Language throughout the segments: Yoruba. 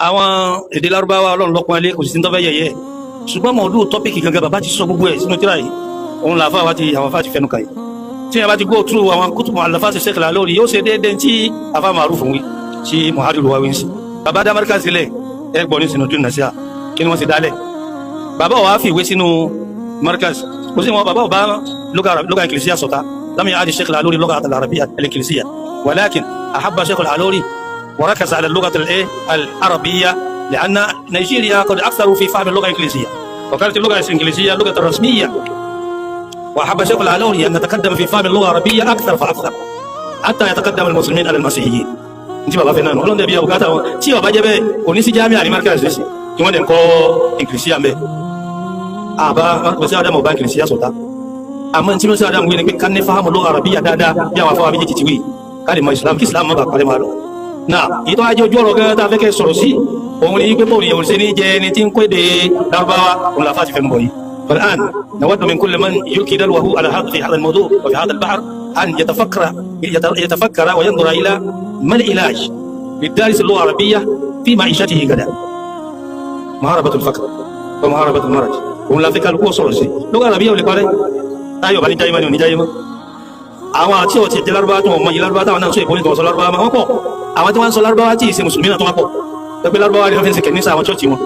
àwọn èdè Lárúbáwá Ọlọ́run lọ́pọ̀ ilé kò sí ní tọ́fẹ́ yẹ̀yẹ́ ṣùgbọ́n mọ̀ọ́dún tọ́pìkì gangan bàbá ti sọ gbogbo ẹ̀ sínú tíra yìí òun làfà wá ti àwọn afá ti fẹnu kàyí tí a bá ti go through àwọn kútùbù àlàfà ti sẹ́kìlá lórí yóò ṣe déédéé tí afá Maruf wí tí Muhadiru wa wí ń sí bàbá dá Markaz sílẹ̀ ẹ gbọ́ ní sinú dún nàṣíà kí ni wọ́n ti dálẹ̀ bàbá wa fi ìwé sínú Markaz kò sí wọn bàbá ọba lugha ingilisiya sọta lam yaadi Sheikh Al-Aluri lugha al-arabiyya al-ingilisiya walakin ahabba Sheikh Al-Aluri وركز على اللغة العربية لأن نيجيريا قد أكثروا في فهم اللغة الإنجليزية وكانت اللغة الإنجليزية اللغة الرسمية وأحب شيخ العلوري أن نتقدم في فهم اللغة العربية أكثر فأكثر حتى يتقدم المسلمين على المسيحيين انت بابا فينا نقول ده بيا وقاتا تي بابا جابه ونسي جامعة المركز بس كمان نكو إنجليزية مه أبا بس هذا مو بان إنجليزية صوتا أما انت بس هذا مين كان نفهم اللغة العربية ده يا وفاء بيجي تجوي كلمة إسلام كإسلام ما بقى كلمة náà ìtọ́ ajé ojú ọ̀rọ̀ gẹ́gẹ́ tá a fẹ́ kẹ́ sọ̀rọ̀ sí òun ní pé bóun yẹ̀wò sí ní jẹ́ ẹni tí ń pè dé Lárúbáwá òun làfáà ti fẹ́ mọ̀ yìí. فالآن نود من كل من يلقي دلوه على هذا في هذا الموضوع وفي هذا البحر أن يتفكر وينظر إلى ما العلاج للدارس اللغة العربية في معيشته غدا. محاربة الفقر ومحاربة المرض òun la fẹ́ kálukú sọ̀rọ̀ sí lugha Arabiyya ò lè parẹ́ táyọ̀ bá ní jáyé mọ́ ni ò ní jáyé mọ́. àwọn àti ọ̀tí ẹ̀jẹ̀ Lárúbáwá tó wọ́n mọ yìí Lárúbáwá táwọn náà sọ ìbò ní tọ̀wọ́ sọ Lárúbáwá máa wọ́n pọ̀ àwọn tí wọ́n ń sọ Lárúbáwá tí ìṣe mùsùlùmí náà tó wá pọ̀ pẹ́pẹ́ Lárúbáwá ni wọ́n fi ń ṣe kẹ̀ ní sáwọn chọ́ọ̀chì wọn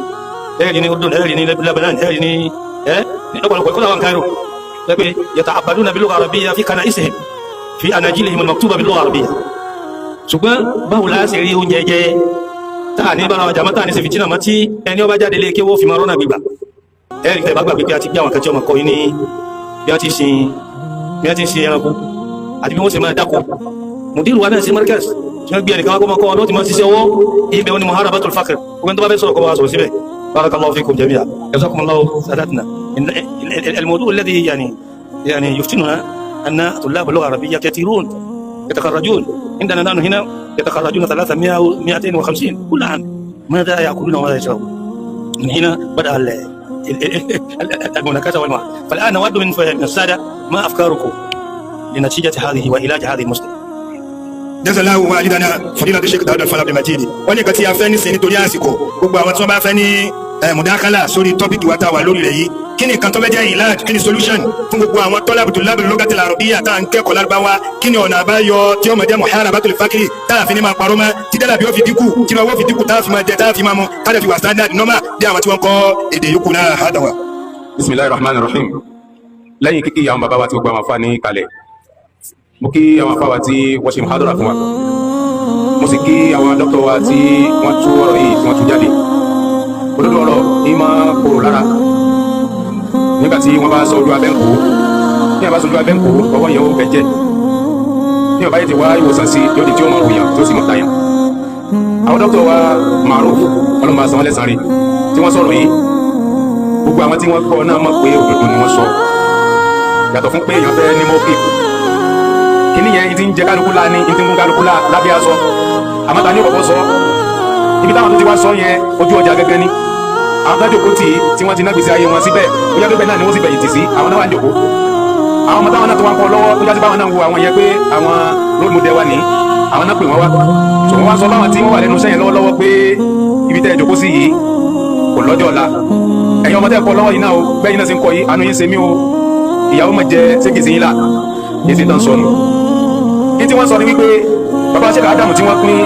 ẹ̀rì ní Urdun ẹ̀rì ní Lebanon ẹ̀rì ní ọ̀pọ̀lọpọ̀ ìkọ́lá wọn Cairo pẹ́pẹ́ yata'abbaduna bil-lugha al-arabiyya fi kana'isihim fi anajilihim al-maktuba bil-lugha al-arabiyya. ṣùgbọ́n báwo la ṣe rí oúnjẹ jẹ táà ní bára wàjà mọ́tà ní ṣe fìtínà mọ́ tí ẹni ọba jáde lé kéwọ́ fi máa rọ́nà gbígbà ẹ̀rì tẹ̀ bá gbà pé a ti gbé àwọn kẹjọ ọmọ kọ́ yín ní bí wọ́n ti ń sin ẹranko àti bí wọ́n ṣe máa dáko mùdírù wa náà sí Markaz tí wọ́n gbé ẹnìkan wá kọ́ ọdún tí wọ́n ti ṣe ọwọ́ ibẹ̀ wọn ni muharabatul faqr وين طبعا بيسرق واسو سيبه بارك الله فيكم جميعا جزاكم الله سادتنا الموضوع الذي يعني يفتننا ان طلاب اللغه العربيه كثيرون يتخرجون عندنا نحن هنا يتخرجون 300 و 250 كل عام ماذا ياكلون وماذا يشربون من هنا بدا المناكسه والمعارضه فالان نود من الساده ما افكاركم لنتيجه هذه وعلاج هذه المشكله. Jazalahu walidana fadilatu Sheikh Dawud Al-Fala Abdul Majid wọ́n ní kan tí a fẹ́ ní sin nítorí àsìkò gbogbo àwọn tí wọ́n bá fẹ́ ní mudakala sórí tọ́pìkì wa tá wà lórí rẹ̀ yìí kí ni nǹkan tó fẹ́ jẹ́ ìlàj kí ni solution fún gbogbo àwọn tọ́lábùtùlábù lughatil arabiyya tá à ń kẹ́kọ̀ọ́ Lárúbáwá kí ni ọ̀nà àbáyọ tí ó máa jẹ́ muharabatul faqr tá a fi ní máa parọ́ mọ́ tí dálà bí ó fi dínkù tí wọ́n fi dínkù tá a fi máa jẹ tá a fi máa mọ ká lè fi wà standard normal bí àwọn tí wọ́n kọ́ èdè yòókù náà hadawa. Bismillahir Rahmanir Rahim. Lẹ́yìn kíkí àwọn bàbá wa tí gbogbo àwọn afá ní kalẹ̀ mo kí àwọn afá wa tí wọ́n ṣe muhadara fún wa mo sì kí àwọn dókítà wa tí wọ́n tú ọ̀rọ̀ yìí tí wọ́n tú jáde olódò ọ̀rọ̀ yìí máa kóró lára nígbà tí wọ́n bá sọ ojú abẹ́ ń kó ní àbá sọ ojú abẹ́ ń kó ọwọ́ yẹn ó bẹ jẹ́ ní ọba yìí ti wá ìwòsàn sí yóò di tí ó mọ̀ ròyìn tí ó sì mọ̀ táyà àwọn dókítà wa Maruf ọlọ́mọ àṣà wọn lẹ́sàn-án rí tí wọ́n sọ̀rọ̀ yìí gbogbo àwọn tí wọ́n kọ́ náà mọ̀ pé òdodo ni wọ́n sọ yàtọ̀ fún pé èèyàn fẹ́ ní mọ́kì kini yẹn ti ń jẹ kálukú la ni ti ń kún kálukú la lábẹ́ aṣọ àmọ́ ta ni ó kọ́kọ́ sọ ibi táwọn tó ti wá sọ yẹn ojú ọjà gẹ́gẹ́ ni àwọn tó jókòó tí wọ́n ti ná gbèsè ayé wọn síbẹ̀ ó yẹ pé náà ni wọ́n sì bẹ̀yìn tì sí àwọn náà wà ń jókòó àwọn ọmọ táwọn náà tó wá ń kọ́ lọ́wọ́ tó jásí báwọn náà ń wo àwọn yẹn pé àwọn role model wa ní àwọn náà pè wọ́n wá tó wọ́n wá sọ báwọn tí wọ́n wà lẹ́nu sẹ́yìn lọ́wọ́lọ́wọ́ pé ibi tẹ́ ẹ jókòó sí yìí kò lọ́jọ́ ọ̀la ẹ̀yin ọmọ tẹ́ kọ́ lọ́wọ́ yìí náà o bẹ́ẹ̀ náà sì ń kọ́ yìí àánú yín ṣe mí o ìyàwó mọ̀ jẹ ségèsè yín là yìí sì tán sọnù ní tí wọ́n sọ ní wípé bàbá Sheikh Adamu tí wọ́n pín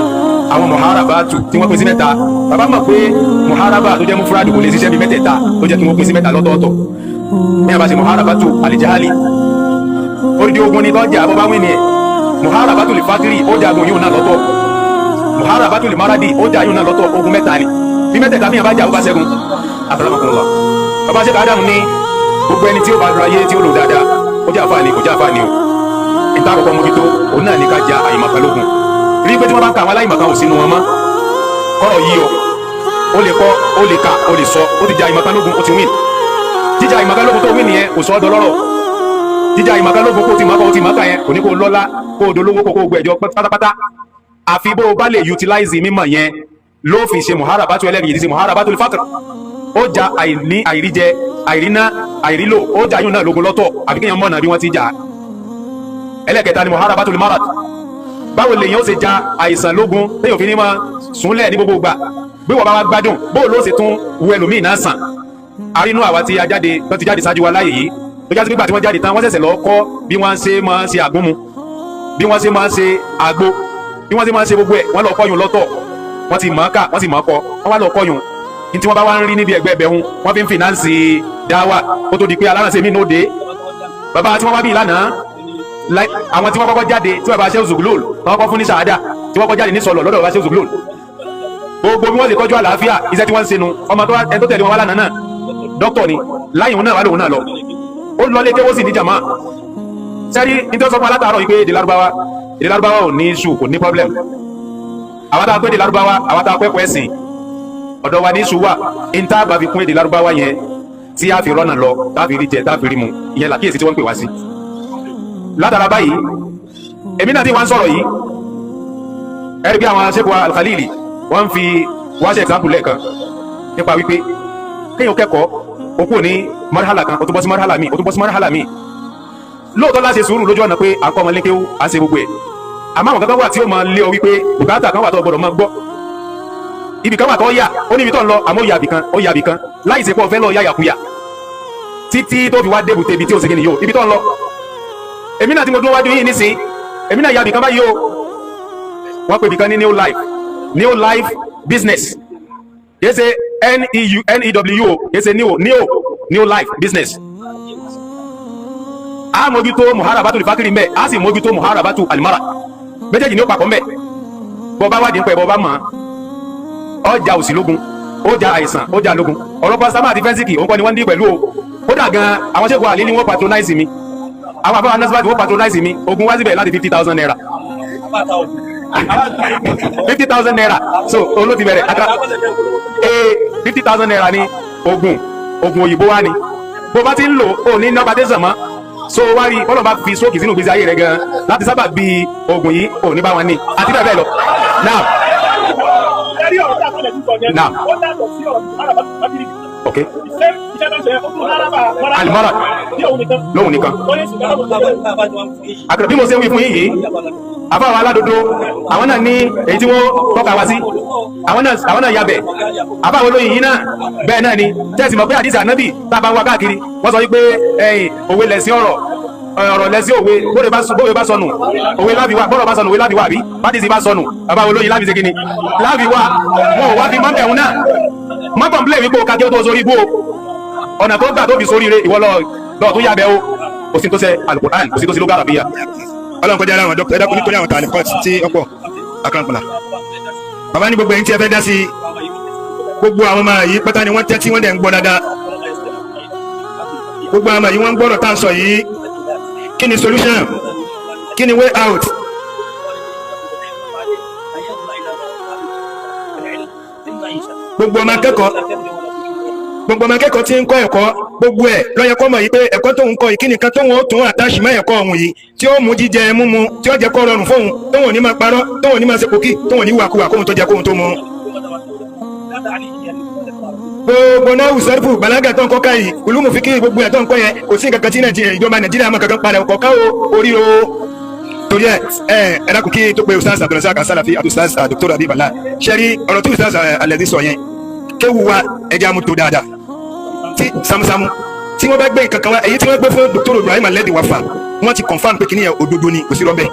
àwọn muharabatu tí wọ́n pín sí mẹ́ta bàbá mọ̀ pé muharaba tó jẹ́ mufradu kò lè ṣiṣẹ́ bí mẹ́tẹ̀ẹ̀ta tó jẹ́ kí wọ́n pín sí mẹ́ta lọ́tọ̀ọ̀tọ̀ ní àbáṣe muharabatu alijahali orídìí ogun ni tọ́jà bọ́bá wí ni ẹ̀ muharabatu lè fagiri ó jà yóò náà lọ́tọ̀ muharabatu lè maradi ó jà yóò náà lọ́tọ̀ ogun mẹ́ta ni bí mẹ́tẹ̀ẹ̀ta bí àbájá ó bá ṣẹ́gun àtàlámọ̀kúnlọ bàbá Sheikh Adamu ní gbogbo ẹni tí ó bá lọ ayé tí ó lò dáadáa ó jà fáà ni kò jà fáà ni o ìta àkọ́kọ́ mójútó òun náà ní ká ja àyèmọ̀kan lógun rí pé tí wọ́n bá ń ka àwọn aláìmọ̀kan ò sínú wọn mọ́ kọ́rọ̀ yìí ó lè kọ́ ó lè kà ó lè sọ ó ti ja àyèmọ̀kan lógun ó ti win jíjà àyèmọ̀kan lógun tó win nìyẹn kò sọ ọ́ dọlọ́rọ̀ jíjà àyèmọ̀kan lógun kó o ti mọ̀ọ́kà yẹn kò ní kó o lọ́lá kó o dolówó kó o gbẹ̀jọ pátápátá àfi bó o bá lè utilize mímọ̀ yẹn ló fi ṣe muharabatu ẹlẹ́rìí yìí ti muharabatu al-faqr ó ja àìní àìríjẹ àìríná àìrílò ó ja yóò náà lógun lọ́tọ̀ àbí kéèyàn mọ̀nà bí wọ́n ti jà ẹlẹ́kẹta ni muharabatul marad báwo lèyàn ó ṣe ja àìsàn lógun téèyàn fi ní máa súnlẹ̀ ní gbogbo ìgbà bí wọ́n bá wá gbádùn bó ló ṣe tún wo ẹlòmíì náà sàn. arínú àwa tí a jáde tó ti jáde ṣáájú wa láàyè yìí tó jásí pípa tí wọ́n jáde tán wọ́n ṣẹ̀ṣẹ̀ lọ kọ́ bí wọ́n ṣe máa ń ṣe àgúnmu bí wọ́n ṣe máa ń ṣe àgbo bí wọ́n ṣe máa ń ṣe gbogbo ẹ̀ wọ́n lọ kọ́yún lọ́tọ̀ wọ́n ti mọ̀ ọ́ kà wọ́n sì mọ̀ ọ́ kọ́ wọ́n wá lọ kọ́yún ní tí wọ́n bá wá ń rí níbi ẹgbẹ́ ẹbẹ̀ hun wọ́n fi ń fìnánsì dáwà kó tó di pé alárànṣẹ́ mi nóde bàbá tí wọ́n wá bí ìlànà àwọn tí wọ́n kọ́kọ́ jáde tí wọ́n bá ṣe òzùgbòlòl wọ́n kọ́kọ́ fún ní sàádà tí wọ́n kọ́ jáde ní sọ̀lọ̀ lọ́dọ̀ bá ṣe òzùgbòlòl gbogbo bí wọ́n lè tọ́jú àlàáfíà iṣẹ́ tí wọ́n ń ṣe nu ọmọ tó tẹ̀lé wọn wá lánàá náà dókítà ni láyìn náà wà lóhun náà lọ ó lọ lé kéwọ́ sí ní jàmá sẹ́rí nítorí sọ fún alátàárọ̀ yìí pé èdè lárúbáwá ò ní iṣu kò ní problem àwọn tá a pé èdè lárúbáwá àwọn tá a pẹ́ ẹ̀sìn ọ̀dọ̀ wa ní iṣu wà ní tá a bá fi kún èdè lárúbáwá yẹn tí a fi rọ́nà lọ tá a fi rí jẹ tá a fi rí mu ìyẹn làkíyèsí tí wọ́n ń pè wá sí. látara báyìí èmi náà ti wá ń sọ̀rọ̀ yìí ẹ̀rí bí àwọn Sheikh wa Al-Khalili wọ́n ń fi wáṣẹ̀ example lẹ́ẹ̀kan nípa wípé kéèyàn kẹ́kọ̀ọ́ okú ní marhala kan ó tún bọ́ sí marhala mi ó tún bọ́ sí marhala mi lóòótọ́ láti sùúrù lójú ọ̀nà pé à ń kọ́ ọmọ lékéwú à ń ṣe gbogbo ẹ̀ àmọ́ àwọn kankan wà tí ó máa lé ọ wípé bùkátà kan wà tó gbọdọ̀ máa gbọ́ ibì kan wà tó yà ó níbi tó ń lọ àmọ́ ó yà bì kan láì ṣe pé ọ̀fẹ́ lọ yàyàkuyà títí tó fi wá débùté ibi tí ó ṣe kíni yóò ibi tó ń lọ èmi náà tí mo dúró wájú yìí nísìn èmi náà yà bì kan báyìí o wọ́n pè bì kan ní new life business kìí ṣe NEW kìí ṣe new life business a mójútó muharabatu lifakiri mbẹ a sì mójútó muharabatu alimara méjèèjì ni ó papọ̀ mbẹ bọ́ bá wádìí ń pẹ́ bọ́ bá mọ̀ ọjà òsì lógun ọjà àìsàn ọjà lógun ọ̀rọ̀ pásítọ̀ àti fẹ́ńsìkì òun kọ́ ni wọ́n ń dí pẹ̀lú o kódà gan àwọn Sheikh Àlí ni wọ́n patronize mi àwọn àbáwá nasibati wọ́n patronize mi ogun wá síbẹ̀ láti 50,000 naira 50,000 naira so olóòtú bẹ̀rẹ̀ aka 50,000 naira ni ogun òyìnbó wa ni bó bá ti ń lò ó ní nọ́mbà tẹ̀sán mọ́ so wá rí bọ́lọ̀ bá fi sóòkì sínú ìgbésí ayé rẹ̀ gan láti sábà bí ogun yìí ò ní bá wọn ní àti bẹ́ẹ̀ bẹ́ẹ̀ lọ now okay alimara lóhun nìkan àkàrà bí mo ṣe ń wí fún yìí àbáwọn aládodo àwọn náà ní èyí tí wọ́n tọ́ka wá sí àwọn náà yabẹ̀ àbáwọn olóyin yìí náà bẹ́ẹ̀ náà ni tẹ́sí mọ̀ pé àdìsí ànábì tá a bá ń wá káàkiri wọ́n sọ wípé òwe lẹ̀sìn ọ̀rọ̀ lẹ́sí òwe bówe bá sọnù òwe láfi wá bọ́rọ̀ bá sọnù òwe láfi wá àbí bádìsí bá sọnù àbáwọn olóyin láfi ṣe kíni láfi wá wọn ò wá fi mọ́bẹ̀rún náà mọ́bọ̀n blé wípé o ká kí ó tó sórí ibú o ọ̀nà tó gbà tó fi sórí rẹ̀ ìwọ lọ tó yàbẹ̀ o kò sí tó ṣe Al-Qur'an kò sí tó ṣe lóga àràbíyà. ọlọ́run kọjá àwọn dókítà ẹ̀dá kò nítorí àwọn tààlẹ̀ kọ́ọ̀tì tí ọ̀pọ̀ akọ́npọ̀lá bàbá ní gbogbo ẹ̀yin tí ẹ fẹ́ dá sí gbogbo àwọn ọmọ yìí pátá ni wọ́n tẹ́ tí wọ́n dẹ̀ ń gbọ́ dáadáa gbogbo àwọn ọmọ yìí wọ́n ń gbọ́rọ̀ tá à ń sọ yìí kí ni solution kí ni way out gbogbo ọmọ akẹ́kọ̀ọ́ tí ń kọ́ ẹ̀kọ́ gbogbo ẹ̀ lọ́yẹ kọ́ mọ̀ yìí pé ẹ̀kọ́ tóun kọ́ yìí kí nìkan tóun ó tún àtàṣì mọ́ ẹ̀kọ́ ọ̀hún yìí tí ó mú jíjẹ múmu tí ó jẹ́ kó rọrùn fóun tóun ò ní máa parọ́ tóun ò ní máa ṣe kòkí tóun ò ní wàkúwà kóun tó jẹ kóun tó mu. gbogbo náà wùsọ́rùfù bàlágà tó ń kọ́ káyì olúmù fi kí gbogbo ẹ̀ tó ń kọ́ yẹn kò sí nǹkan kan tí ìjọba Nàìjíríà máa kankan padà ọkọ̀ káwọ́ orí o torí ẹ dákun kí tó pe Ustaz Abdulrasaq As-Salafi àti Ustaz Dr. Habibullah ṣẹ́rí ọ̀rọ̀ tí Ustaz Alẹ́dí sọ yẹn kéwu wa ẹja mu tó dáadáa tí samusamu tí wọ́n bá gbé nǹkan kan wá èyí tí wọ́n gbé fún Dr. Ibrahim Alẹ́dí Wafa wọ́n ti confam pé kìnìyàn òdodo ni kò sí rọ́bẹ̀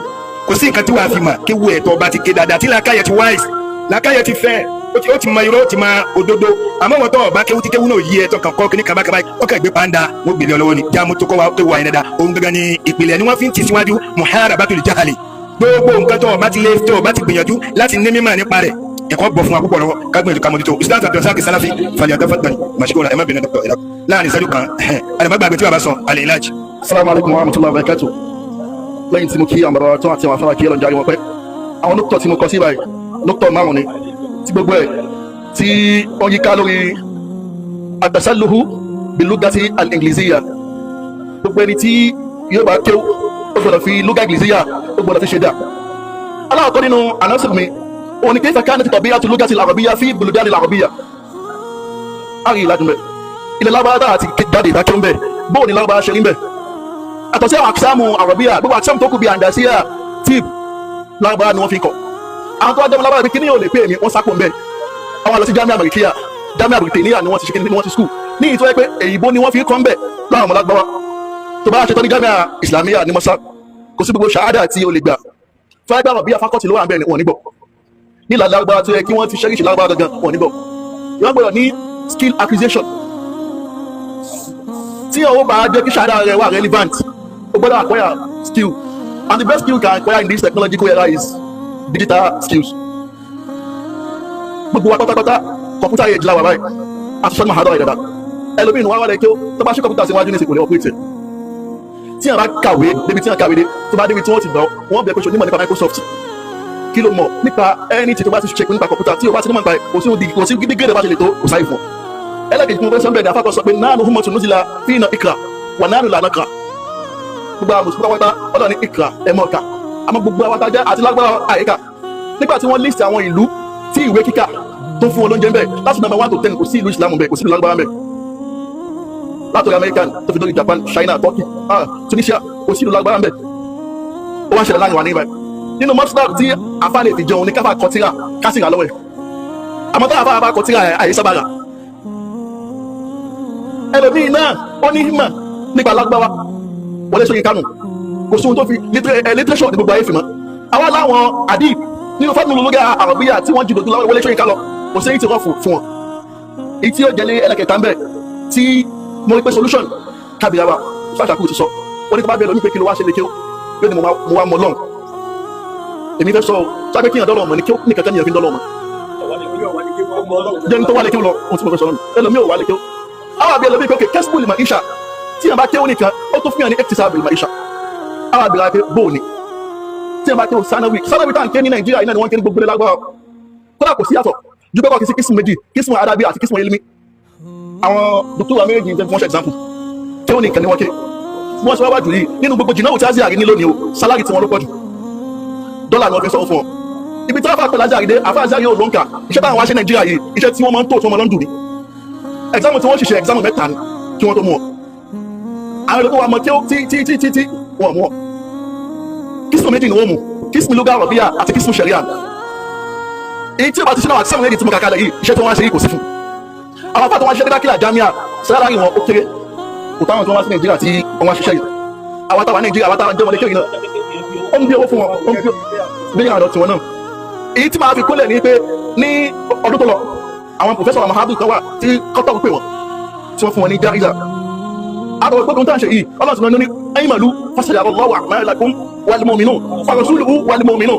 kò sí nǹkan tí wàá fi mà kéwu ẹ̀ tó ọba ti ké dáadáa tí làákàyè ti wise làákàyè ti fẹ́ ó ti mọ irọ́ ó ti mọ òdodo àmọ́ wọ́n tó ọba kéwu tí kéwu náà yí ẹ tó kàn kọ́ kíní kabakaba ó kàn gbé pàǹdà wọ́n gbélé ọlọ́wọ́ ni jáàmú tó kọ́ wa kéwu wa yẹn dáadáa òun gangan ni ìpìlẹ̀ ni wọ́n fi ń tì síwájú muharabatul jahali gbogbo nǹkan tó ọba ti lé tó ọba ti gbìyànjú láti ní mímọ̀ nípa rẹ̀ ẹ̀kọ́ bọ̀ fún wa púpọ̀ lọ́wọ́ kágbìyànjú ká mójútó Ustaz Abdulrasaq As-Salafi falyatafaddal mashkura ẹ̀ má bínú dọ́kítọ̀ ẹ̀dá láàrin ìṣẹ́jú kan àdàmọ́gbàgbé tí wàá bá sọ al-ilaj. Assalamu alaikum warahmatullahi wabarakatuh. lẹ́yìn tí mo kí àwọn bàbá tó àti àwọn afárá kí ẹlọ́njà rí wọn pẹ́ àwọn dókítọ̀ tí mo kọ sí báyìí dókítọ̀ márùn-ún ni tí gbogbo ẹ̀ tí wọ́n yíká lórí at-tasalluhu bil-lughati al-ingliziyya gbogbo ẹni tí yóò bá kéw ó gbọ́dọ̀ fi lugha ingliziyya ó gbọ́dọ̀ fi ṣe dà aláwọ̀kọ́ nínú anásìrì mi òun ni kayfa kanat tabi'atu lughati al-arabiyya fi buldan al-arabiyya àrí ìlàjùmẹ̀ ilẹ̀ lábára àti jáde ìdákẹ́ ń bẹ̀ bóò ní lábára ṣe rí ń bẹ̀ àtọ̀sí àwọn àkísàmù àrọ̀bíyà gbogbo àkísàmù tó kù bí àndàsíyà tíìp lárúbáwá ni wọ́n fi ń kọ́ àwọn tó wá jẹ́ lárúbáwá pé kí ni yóò lè pè mí wọ́n sápò ń bẹ̀ àwọn lọ sí Jamia Malikiya Jamia Mauritania ni wọ́n ti ṣe kí ni wọ́n ti skul ní ìtọ́ pé èyìnbó ni wọ́n fi ń kọ́ ń bẹ̀ láwọn ọmọ lágbáwá tó bá ṣe tán ní Jamia Islamiyya ní mọ́sá kò sí gbogbo ṣáádà tí o lè gbà fáìgbà bí afákọ́tì ló wà ń bẹ̀ ni wọ́n níbọ̀ ní lárúbáwá tó yẹ kí wọ́n ti ṣẹ́ríṣì lárúbáwá gangan wọ́n níbọ̀ wọ́n gbọ́dọ̀ ní skill acquisition tí o bá jẹ́ kí ṣáádà rẹ wà relevant o gbọ́dọ̀ acquire skill and the best skill you can acquire in this technological era is digital skills gbogbo wa pátápátá kọ̀mpútà yẹn jìlá wà báyìí àti sọ́dún mahadum ìdàdà ẹlòmíràn wà wálé kí ó tó bá ṣe kọ̀mpútà síwájú ní ìsìnkú ní ọ̀pọ̀ ìtẹ̀ tí a bá kàwé débi tí a kàwé dé tó bá débi tí wọ́n ti gbọ́ wọ́n bẹ̀rẹ̀ pẹ̀ṣọ́ nímọ̀ nípa Microsoft kí ló mọ̀ nípa anything tó bá ti ṣe nípa kọ̀mpútà tí o bá ti nímọ̀ nípa kò sí gidi gẹ́gẹ́ bá ṣe lè tó kò sáyé fún ẹlẹ́kẹ̀ẹ́ tí mo fẹ́ sọ bẹ́ẹ̀ ni afákọ̀ sọ pé náà ló hùmọ̀ tó nùzìlà fíìnà ìkra wà náà lànà kan gbogbo àwọn mùsùlùmí wáta ọ̀dọ̀ ní ìkra ẹ̀mọ́ ọ̀ka àmọ́ gbogbo àwọn atajá àti lágbára àyíká nígbà tí wọ́n list àwọn ìlú tí ìwé kíkà tó fún olóúnjẹ ń bẹ láti number 1 to 10 kò sí ìlú ìsìlámù bẹ kò sí ìlú lágbára bẹ látọ̀rọ̀ American tó fi dórí Japan China Turkey Tunisia kò sí ìlú lágbára bẹ ó wá ṣẹlẹ̀ láàrin wà ní ibà nínú mọ́sálà tí àfáàlẹ̀ ti jẹun ní káfà kọtíra kásìrà lọ́wọ́ ẹ̀ àmọ́ tá àfáà bá kọtíra àyè sábàrà ẹlòmíì náà ó ní hímà nípa lágbára Wọlé Ṣóyínká Kánù kò sóhun tó fi literature ní gbogbo ayé fi mọ́ àwa láwọn adib nínú fọ́nmù lóga àrọ̀bíyà tí wọ́n jù lójú Wọlé Ṣóyínká lọ kò sí èyí tí wọ́n fún wọn èyí tí ó jẹ́lé ẹlẹ́kẹ̀ẹ́ta ń bẹ̀ tí mo rí pé solution kábíyà wa fàṣàkù ti sọ wọ́n ní tó bá bẹ̀rẹ̀ lómi pé kí ló wá ṣe lè kí ó yóò ní mo wá mọ lọ́n èmi fẹ́ sọ sábẹ́ kí yàn dọ́lọ́ ọmọ ní kí ó ní kankan ní ẹ̀fín dọ́lọ́ ọmọ jẹ́ni tó wá lè kí ó lọ ohun tí mo fẹ́ sọ lọ́nà ẹlòmí ò wá lè kí ó àwọn àbí ẹlòmí pé kẹ́sìpù lè máa ìṣà tí yàn bá kí ó nìkan ó tó fún yàn ní ẹ̀ktísà lè máa ìṣà àwọn àbí rẹ̀ bóò ni tí yàn bá kí ó sanawi tá à ń ké ní Nàìjíríà iná ni wọ́n ké ní gbogbo ilé lágbára kódà kò sí yàtọ̀ ju pé kọ́ kí sí kìsìmù méjì kìsìmù adábí àti kìsìmù ilmi àwọn dókítà méjì jẹ́ fún example tí ó ní ìkànnì wọn ké wọ́n sọ wá jù yìí nínú gbogbo jìnnà òtí Asia rí ní lónìí o sálárì tí wọ́n ló pọ̀ jù dọ́là ni wọ́n fi sọ fún ọ ibi tí wọ́n fà pẹ̀lú ajáde àfà Asia yóò lóǹkà iṣẹ́ táwọn wá ṣe Nàìjíríà yìí iṣẹ́ tí wọ́n máa ń tó tí wọ́n máa ń dùn ní exam tí wọ́n ṣiṣẹ́ exam mẹ́ta ni kí wọ́n tó mú ọ àwọn olùkọ́ wa mọ tí wọ́n mú ọ kìsìmù méjì ni wọ́n mú kìsìmù lóga àrọ̀bíyà àti kìsìmù ṣẹ̀ríà èyí tí ó bá ti ṣe náà àti sẹ́wọ̀n méjì tí mo kà kalẹ̀ yìí iṣẹ́ tí wọ́n wá ṣe yìí kò sí fún àwọn afá tó wá ṣiṣẹ́ dákìlà Jamia sálárì wọn ó kéré kò táwọn tó wá sí Nàìjíríà tí wọ́n wá ṣiṣẹ́ yìí àwọn táwọn Nàìjíríà àwọn táwọn jẹ́ ọmọdé kéré náà ó ń bí owó fún wọn ó ń bí àwọn tiwọn náà èyí tí máa fi kólẹ̀ ní pé ní ọdún tó lọ àwọn pòfẹ́sọ̀ àwọn mahadu kan wà tí kọ́tọ̀ pè wọ́n tí wọ́n fún wọn ní járíza àtọwọ́ ìgbógun tó ń ṣe yìí ọlọ́sùn ní ẹ̀yìn màlú fásitì lọ́wọ́ àmàlàkún wàlmọ̀mìnú farasúlù wàlmọ̀mìnú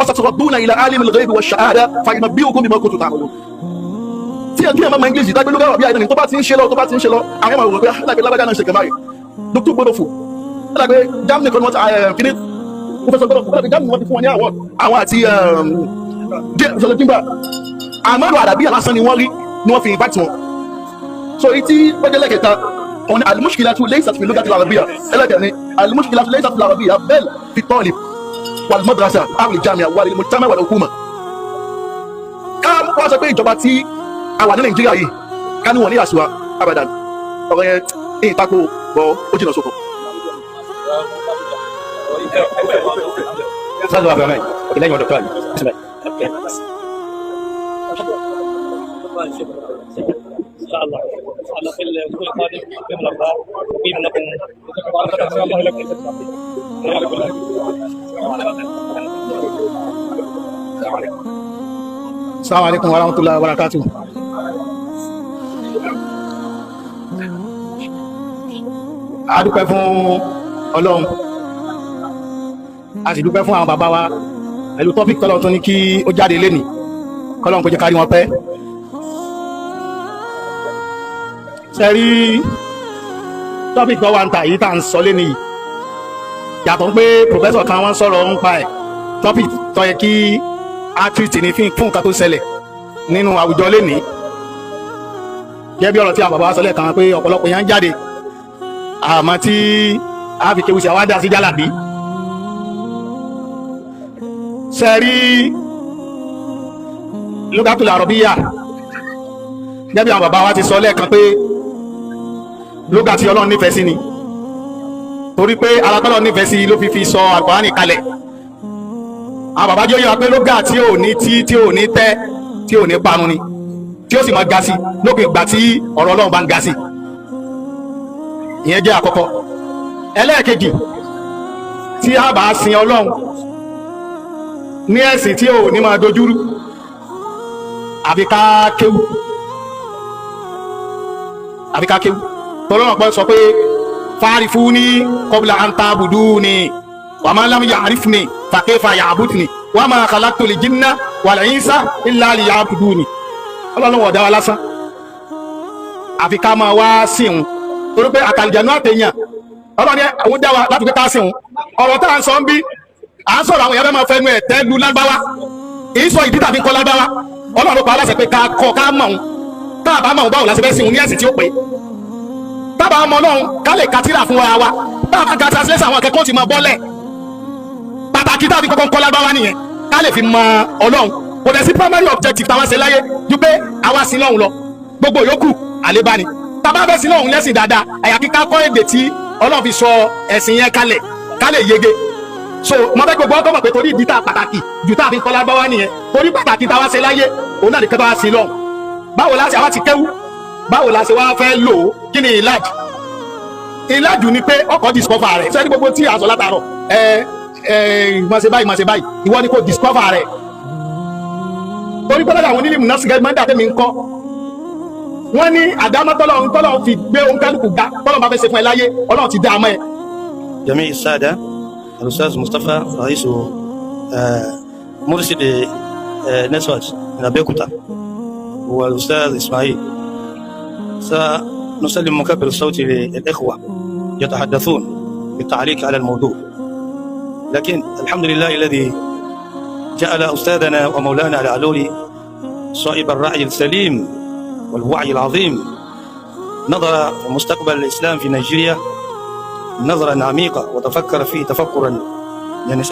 ọ̀sàtúrọ̀dúnà ilẹ̀ alìmìlì gẹ́gẹ́ wọ ṣàádá fàyìmọ̀ bí okùn bí mọ́ kòtò tààrù tí ẹ̀ máa English dágbé lórí àrọ̀bí àìdánì tó bá ti ń ṣe lọ àwọn ẹmà òwúrọ̀ pé lágbé lágbàdá náà ṣe kẹmà rẹ̀ dókítà gbọ́dọ̀ fò lágbé Germany kan wọ́n ti kíní professor gbọ́dọ̀ Germany wọ́n ti fún wọn ní award àwọn àti jọ́sọ̀ jimba àmọ́lù àdàbí alásán ni wọ́n rí ni wọ́n fi invite wọn so èyí tí wọ́n jẹ́ lẹ́kẹ̀ẹ́ta ọ̀nà al-mushkilatu laysat fi lughati al-arabiyya ẹlẹ́kẹ̀ẹ́ ni al-mushkilatu laysat fi al-arabiyya bal fi talib wal madrasa aw al-jami'a wal mujtama' wal hukuma ká wọ́n sọ pé ìjọba tí a wà ní Nàìjíríà yìí ká ní wọ́n ní àṣìwá abadan ọ̀rọ̀ yẹn èyí tako bọ̀ ó jìnà sókò. Sálọ àbẹ̀rẹ̀ ìlẹ́yìn ọ̀dọ̀ kan sílẹ̀. Inshallah. Ala fil qadim bi Allah bi lakum. Assalamu alaikum warahmatullahi wabarakatuh. A dúpẹ́ fún Ọlọ́run a sì dúpẹ́ fún àwọn bàbá wa pẹ̀lú tọ́pìkì tọ́lọ́run tó ní kí ó jáde lénìí kọ́lọ́run kó jẹ́ kárí wọn pẹ́. Sẹ́rí tọ́pìkì tó wà ń ta yìí tá à ń sọ lénìí yìí yàtọ̀ pé pòfẹ́sọ̀ kan wọ́n sọ̀rọ̀ ń pa ẹ̀ tọ́pìkì tó yẹ kí artist ní fún nǹkan tó ṣẹlẹ̀ nínú àwùjọ lénìí gẹ́gẹ́ bí ọ̀rọ̀ tí àwọn bàbá wa sọ lẹ́ẹ̀kan pé ọ̀pọ̀lọpọ̀ yẹn ń jáde àmọ́ tí a fi kéwù sí àwọn adá sí jálàbí sẹ́rí lughatul arabiyya gẹ́gẹ́ bí àwọn bàbá wa ti sọ lẹ́ẹ̀kan pé lugha tí Ọlọ́run nífẹ̀ẹ́ sí ni torí pé alágbọ́lọ́ nífẹ̀ẹ́ sí ló fi sọ Al-Qur'ani kalẹ̀ àwọn bàbá jẹ́ yóò pé lóga tí ò ní tí ò ní tẹ́ tí ò ní parun ni tí ó sì máa ga sí lópin ìgbà tí ọ̀rọ̀ Ọlọ́run bá ń ga sí. ìyẹn jẹ́ àkọ́kọ́. ẹlẹ́ẹ̀kejì, tí a bá sin Ọlọ́run ní ẹ̀sìn tí ò ní máa dojúrú àfi ká kéwú tọ́lọ́run pọ̀ sọ pé fa'rifuni qabla an ta'buduni wa man lam ya'rifni fa kayfa ya'buduni wa ma khalaqtul jinna wal insa illa liya'buduni. Ọlọ́run ọ̀dá wa lásán àfi ká máa wá sí òun torí pé àtàlìjànú àtẹ̀yàn Ọlọ́run ní àwọn dá wa láti pé ká sí òun. ọ̀rọ̀ tá à ń sọ ń bí à ń sọ̀rọ̀ àwọn èèyàn fẹ́ máa fẹnu ẹ̀ tẹ́lu lágbáwá kì í sọ ìdí tàbí kọ́ lágbáwá. Ọlọ́run pa aláṣẹ pé ká kọ́ ká mọ̀ òun tá a bá mọ̀ òun báwo la ṣe fẹ́ sí òun ní ẹ̀sìn tí ó pé tá a bá mọ̀ Ọlọ́run ká lè katira fún wa tá a bá ka translation àwọn akẹ́kọ̀ọ́ ti máa bọ́lẹ̀ pàtàkì tá a fi kọ́kọ́ kọ́ lágbáwá nìyẹn ká lè fi mọ̀ Ọlọ́run. Kò dẹ̀ sí primary objective táwa ṣe láyé ju pé àwa sí lọ́hùn lọ gbogbo yòókù àlébáni tá a bá fẹ́ sí lọ́hùn lẹ́sìn dáadáa àyàfi ká kọ́ èdè tí Ọlọ́run fi sọ ẹ̀sìn yẹn kalẹ̀ ká lè yege. So mo fẹ́ gbogbo ọkọ̀ mọ̀ pé torí ìdí tá a pàtàkì ju tá a fi kọ́ lágbáwá nìyẹn torí pàtàkì táwa ṣe láyé òun náà ní kẹ́tọ́ wá sí lọ́hùn. Báwo la ṣe àwa ti kéwú báwo la ṣe wá fẹ́ lò ó kí ni ìlàjù ni pé ọkọ̀ discover rẹ̀ sẹ́ni gbogbo tí a sọ látàárọ̀ máa ṣe báyìí ìwọ ni kò discover rẹ̀ torí pé lọ́dọ̀ àwọn onílé múná sìgá máa ń dàtẹ́ mi ń kọ́ wọ́n ní àdámọ́ tọ́lọ́run fi gbé ohun kálukú ga tọ́lọ́run bá fẹ́ ṣe fún ẹ láyé Ọlọ́run ti dá a mọ́ ẹ. جميع السادة، الأستاذ مصطفى رئيس مرشد نسوج من أبيكوتا والأستاذ إسماعيل، سنسلم مكبر الصوت للإخوة يتحدثون بالتعليق على الموضوع. لكن الحمد لله الذي جعل أستاذنا ومولانا العلولي صائب الرأي السليم والوعي العظيم نظر في مستقبل الإسلام في نيجيريا نظرا عميقة وتفكر فيه تفكرا يعني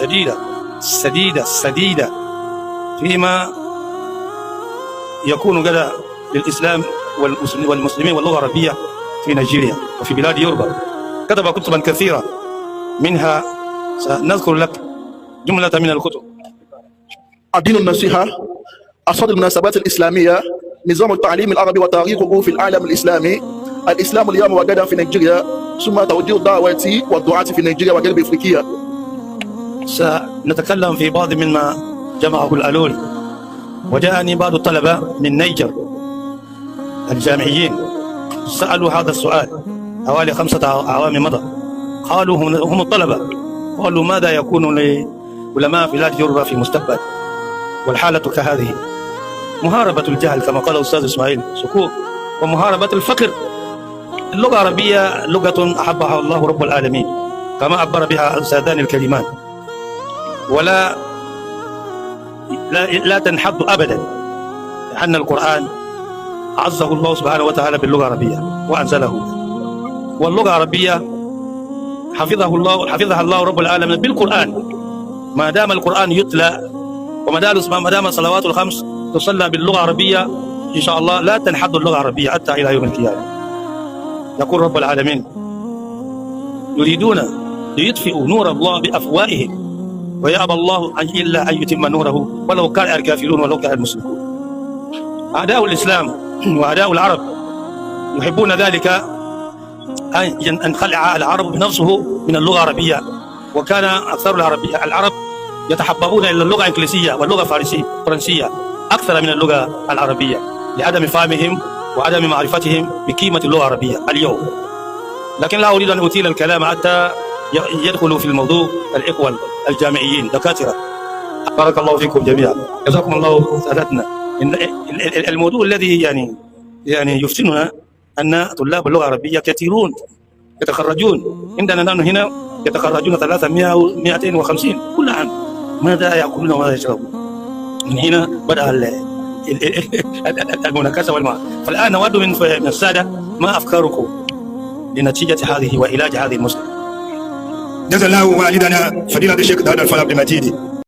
سديدة فيما يكون غدا للإسلام والمسلمين واللغة العربية في نيجيريا وفي بلاد يوروبا. كتب كتبا كثيرة منها سنذكر لك جملة من الكتب. الدين النصيحة، أصل المناسبات الإسلامية، نظام التعليم العربي وتاريخه في العالم الإسلامي، الإسلام اليوم وغدا في نيجيريا، ثم توجيه الدعوة والدعاة في نيجيريا وغرب أفريقيا. سنتكلم في بعض مما جمعه العلولي. وجاءني بعض الطلبة من نيجر الجامعيين سألوا هذا السؤال حوالي 5 أعوام مضى. قالوا هم الطلبة قالوا ماذا يكون لعلماء بلاد يوروبا في المستقبل والحالة كهذه؟ محاربة الجهل كما قال الأستاذ إسماعيل سكوك، ومحاربة الفقر. اللغة العربية لغة أحبها الله رب العالمين كما عبر بها الأستاذان الكريمان، ولا لا تنحد أبدا، لأن القرآن عزه الله سبحانه وتعالى باللغة العربية وأنزله، واللغة العربية حفظها الله رب العالمين بالقرآن. ما دام القرآن يتلى وما دام الصلوات الخمس تصلى باللغة العربية إن شاء الله لا تنحد اللغة العربية حتى إلى يوم القيامة. يقول رب العالمين يريدون ليطفئوا نور الله بأفواههم ويأبى الله إلا أن يتم نوره ولو كان الكافرون ولو كان المشركون. أعداء الإسلام وأعداء العرب يحبون ذلك أن ينخلع العرب بنفسه من اللغة العربية، وكان أكثر العرب يتحببون إلى اللغة الإنجليزية واللغة الفرنسية أكثر من اللغة العربية لعدم فهمهم وعدم معرفتهم بقيمة اللغة العربية اليوم. لكن لا أريد أن أطيل الكلام حتى يدخلوا في الموضوع الإخوة الجامعيين دكاترة. بارك الله فيكم جميعا، جزاكم الله سادتنا. الموضوع الذي يعني يفتننا أن طلاب اللغة العربية كثيرون يتخرجون عندنا نحن هنا يتخرجون 350 كل عام. ماذا يأكلون وماذا يشربون؟ من هنا بدأ المناكسة والمعارضة. فالآن نود من السادة ما أفكاركم لنتيجة هذه وعلاج هذه المشكلة؟ جزا الله والدنا فضيلة الشيخ داود الفضل عبد المجيد